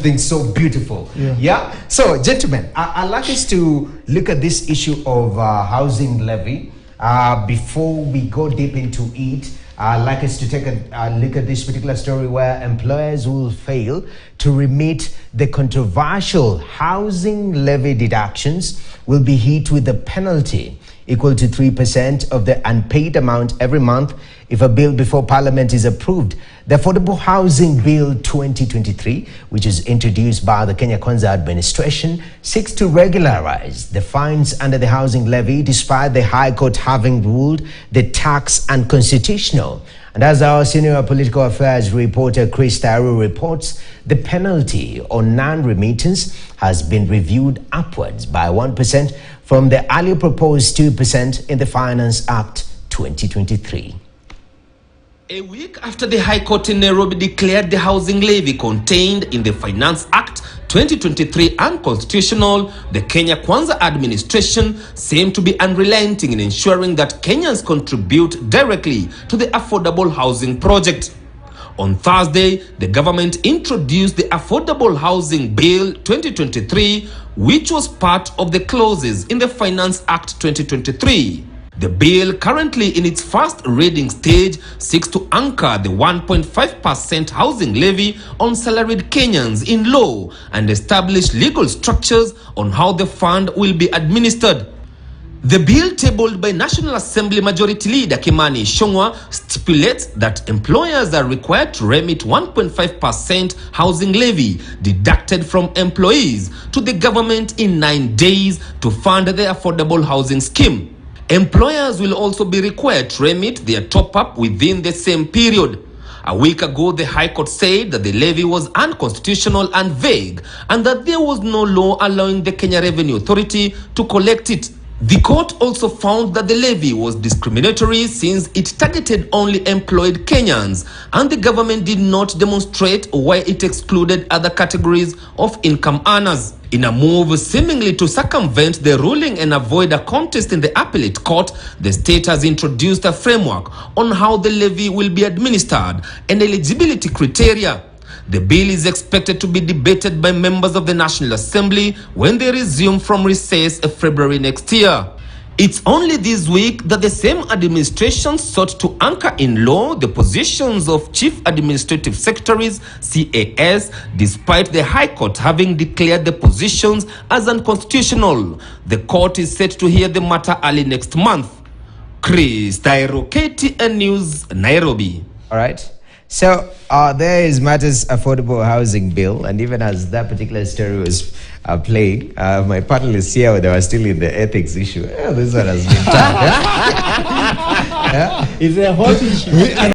something so beautiful. Yeah. So, gentlemen, I'd like us to look at this issue of housing levy. Before we go deep into it, I'd like us to take a look at this particular story where employers will fail to remit the controversial housing levy deductions will be hit with a penalty equal to 3% of the unpaid amount every month if a bill before Parliament is approved. The Affordable Housing Bill 2023, which is introduced by the Kenya Kwanza administration, seeks to regularize the fines under the housing levy, despite the High Court having ruled the tax unconstitutional. And as our senior political affairs reporter Chris Taru reports, the penalty on non-remittance has been reviewed upwards by 1% from the earlier proposed 2% in the Finance Act 2023. A week after the High Court in Nairobi declared the housing levy contained in the Finance Act 2023 unconstitutional, the Kenya Kwanza administration seemed to be unrelenting in ensuring that Kenyans contribute directly to the affordable housing project. On Thursday, the government introduced the Affordable Housing Bill 2023, which was part of the clauses in the Finance Act 2023. The bill, currently in its first reading stage, seeks to anchor the 1.5% housing levy on salaried Kenyans in law and establish legal structures on how the fund will be administered. The bill, tabled by National Assembly Majority Leader Kimani Ichung'wah, stipulates that employers are required to remit 1.5% housing levy deducted from employees to the government in 9 days to fund the affordable housing scheme. Employers will also be required to remit their top-up within the same period. A week ago, the High Court said that the levy was unconstitutional and vague, and that there was no law allowing the Kenya Revenue Authority to collect it. The court also found that the levy was discriminatory since it targeted only employed Kenyans, and the government did not demonstrate why it excluded other categories of income earners. In a move seemingly to circumvent the ruling and avoid a contest in the appellate court, the state has introduced a framework on how the levy will be administered and eligibility criteria. The bill is expected to be debated by members of the National Assembly when they resume from recess in February next year. It's only this week that the same administration sought to anchor in law the positions of Chief Administrative Secretaries, CAS, despite the High Court having declared the positions as unconstitutional. The court is set to hear the matter early next month. Chris Tairo, KTN News, Nairobi. All right. So there is Matters Affordable Housing Bill, and even as that particular story was playing, my panelists here, they were still in the ethics issue. This one has been done. It's a hot issue.